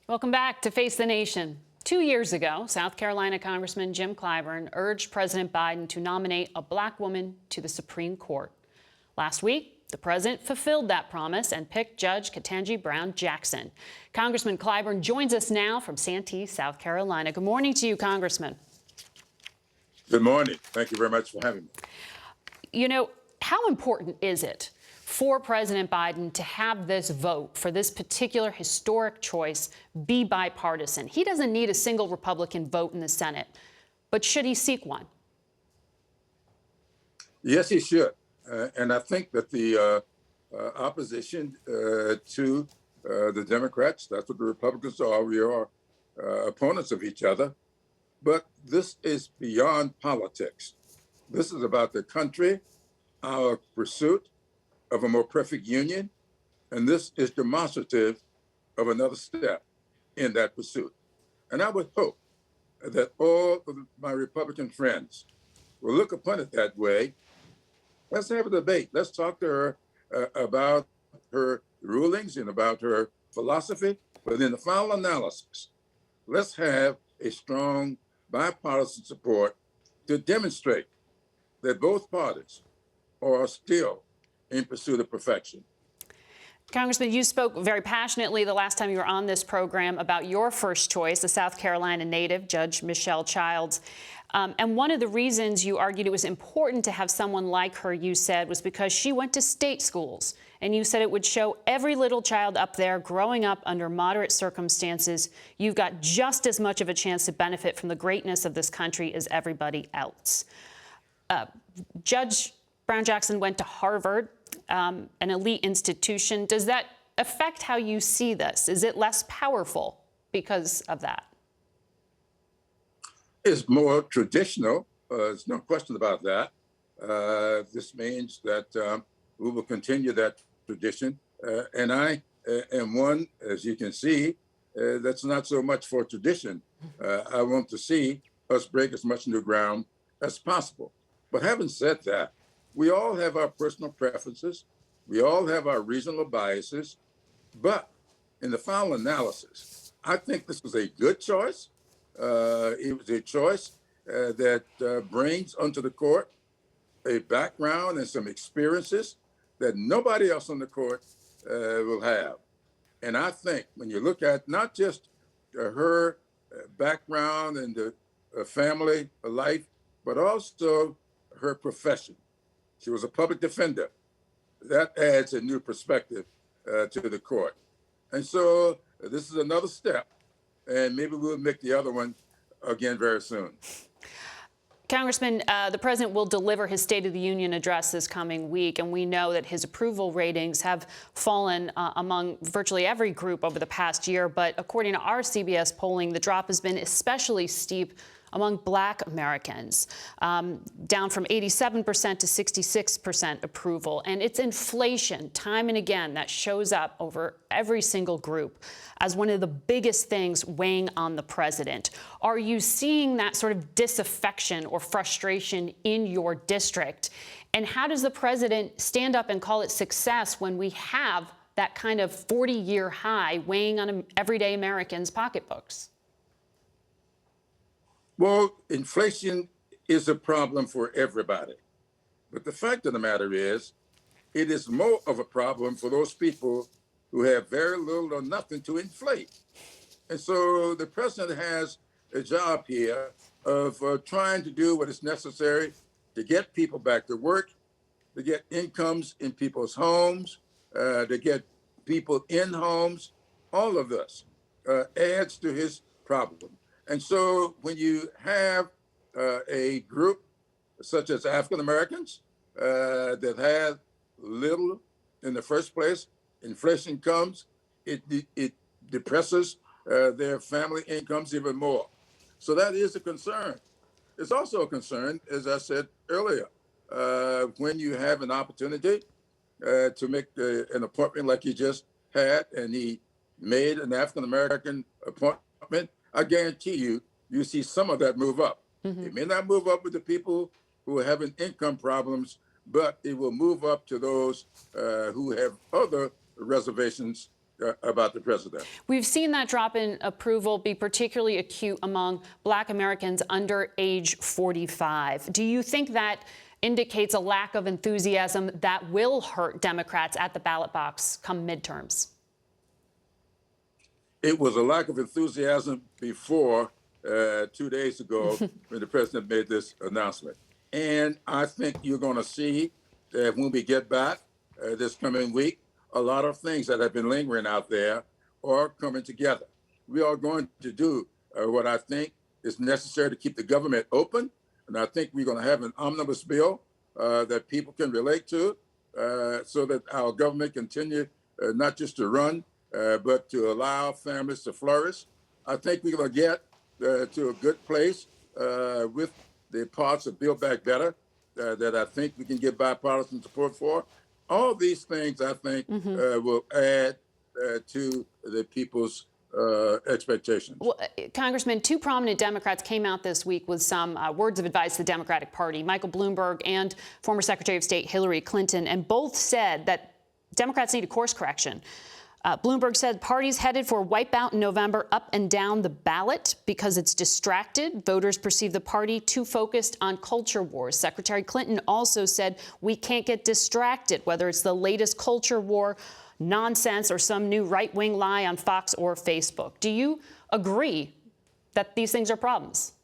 Welcome back to Face the Nation. 2 years ago, South Carolina Congressman Jim Clyburn urged President Biden to nominate a black woman to the Supreme Court. Last week, the president fulfilled that promise and picked Judge Ketanji Brown Jackson. Congressman Clyburn joins us now from Santee, South Carolina. Good morning to you, Congressman. Good morning. Thank you very much for having me. You know, how important is it for President Biden to have this vote for this particular historic choice be bipartisan? He doesn't need a single Republican vote in the Senate, but should he seek one? Yes, he should. And I think that the opposition to the Democrats, that's what the Republicans are. We are opponents of each other. But this is beyond politics. This is about the country, our pursuit of a more perfect union, and this is demonstrative of another step in that pursuit. And I would hope that all of my Republican friends will look upon it that way. Let's have a debate. Let's talk to her about her rulings and about her philosophy. But in the final analysis, let's have a strong bipartisan support to demonstrate that both parties are still in pursuit of perfection. Congressman, you spoke very passionately the last time you were on this program about your first choice, the South Carolina native, Judge Michelle Childs. And one of the reasons you argued it was important to have someone like her, you said, was because she went to state schools. And you said it would show every little child up there growing up under moderate circumstances, you've got just as much of a chance to benefit from the greatness of this country as everybody else. Judge Brown Jackson went to Harvard, an elite institution. Does that affect how you see this? Is it less powerful because of that? It's more traditional. There's no question about that. This means that we will continue that tradition. And I am one, as you can see, that's not so much for tradition. I want to see us break as much new ground as possible. But having said that, we all have our personal preferences. We all have our regional biases. But in the final analysis, I think this was a good choice. It was a choice that brings onto the court a background and some experiences that nobody else on the court will have. And I think when you look at not just her background and the family life, but also her profession. She was a public defender. That adds a new perspective to the court. And so this is another step, and maybe we'll make the other one again very soon. Congressman, the president will deliver his State of the Union address this coming week, and we know that his approval ratings have fallen among virtually every group over the past year. But according to our CBS polling, the drop has been especially steep among Black Americans, down from 87% to 66% approval. And it's inflation, time and again, that shows up over every single group as one of the biggest things weighing on the president. Are you seeing that sort of disaffection or frustration in your district? And how does the president stand up and call it success when we have that kind of 40-year high weighing on everyday Americans' pocketbooks? Well, inflation is a problem for everybody. But the fact of the matter is, it is more of a problem for those people who have very little or nothing to inflate. And so the president has a job here of trying to do what is necessary to get people back to work, to get incomes in people's homes, to get people in homes. All of this adds to his problem. And so when you have a group such as African Americans that have little in the first place, inflation comes, it depresses their family incomes even more. So that is a concern. It's also a concern, as I said earlier, when you have an opportunity to make an appointment like he just had, and he made an African American appointment, I guarantee you, you see some of that move up. Mm-hmm. It may not move up with the people who are having income problems, but it will move up to those who have other reservations about the president. We've seen that drop in approval be particularly acute among Black Americans under age 45. Do you think that indicates a lack of enthusiasm that will hurt Democrats at the ballot box come midterms? It was a lack of enthusiasm before 2 days ago when the president made this announcement. And I think you're going to see that when we get back this coming week, a lot of things that have been lingering out there are coming together. We are going to do what I think is necessary to keep the government open. And I think we're going to have an omnibus bill that people can relate to so that our government continue not just to run, but to allow families to flourish. I think we're going to get to a good place with the parts of Build Back Better that I think we can get bipartisan support for. All these things, I think, will add to the people's expectations. Well, Congressman, two prominent Democrats came out this week with some words of advice to the Democratic Party, Michael Bloomberg and former Secretary of State Hillary Clinton, and both said that Democrats need a course correction. Bloomberg said parties headed for wipeout in November up and down the ballot because it's distracted. Voters perceive the party too focused on culture wars. Secretary Clinton also said we can't get distracted, whether it's the latest culture war nonsense or some new right-wing lie on Fox or Facebook. Do you agree that these things are problems?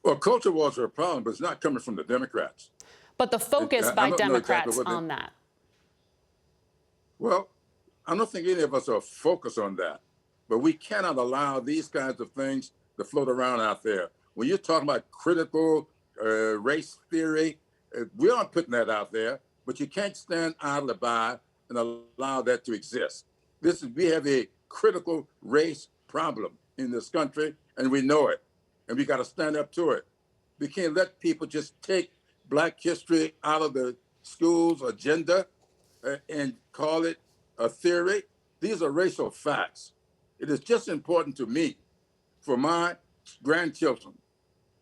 Well, culture wars are a problem, but it's not coming from the Democrats. But the focus by Democrats on that. Well, I don't think any of us are focused on that, but we cannot allow these kinds of things to float around out there. When you're talking about critical race theory, we aren't putting that out there, but you can't stand idly by and allow that to exist. We have a critical race problem in this country, and we know it, and we got to stand up to it. We can't let people just take Black history out of the school's agenda and call it a theory. These are racial facts. It is just important to me, for my grandchildren,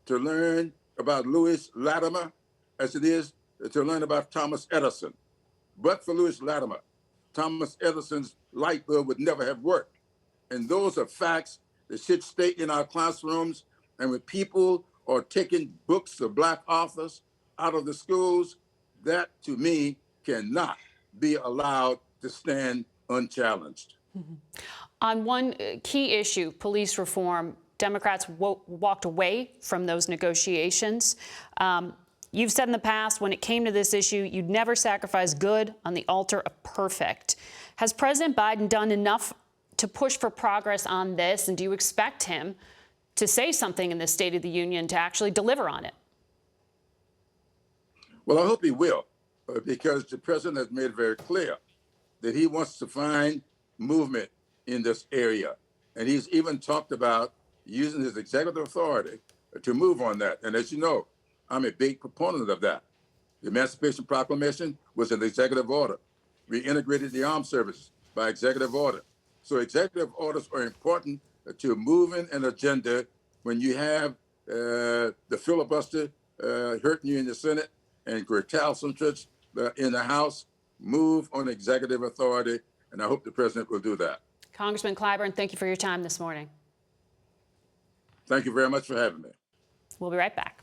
to learn about Louis Latimer as it is to learn about Thomas Edison. But for Louis Latimer, Thomas Edison's light bulb would never have worked. And those are facts that should stay in our classrooms. And when people are taking books of Black authors out of the schools, that to me cannot be allowed to stand unchallenged. On one key issue, police reform, Democrats walked away from those negotiations. You've said in the past, when it came to this issue, you'd never sacrifice good on the altar of perfect. Has President Biden done enough to push for progress on this? And do you expect him to say something in the State of the Union to actually deliver on it? Well, I hope he will, because the president has made it very clear that he wants to find movement in this area. And he's even talked about using his executive authority to move on that. And as you know, I'm a big proponent of that. The Emancipation Proclamation was an executive order. We integrated the armed services by executive order. So executive orders are important to moving an agenda when you have the filibuster hurting you in the Senate and recalcitrance in the House. Move on executive authority, and I hope the president will do that. Congressman Clyburn, thank you for your time this morning. Thank you very much for having me. We'll be right back.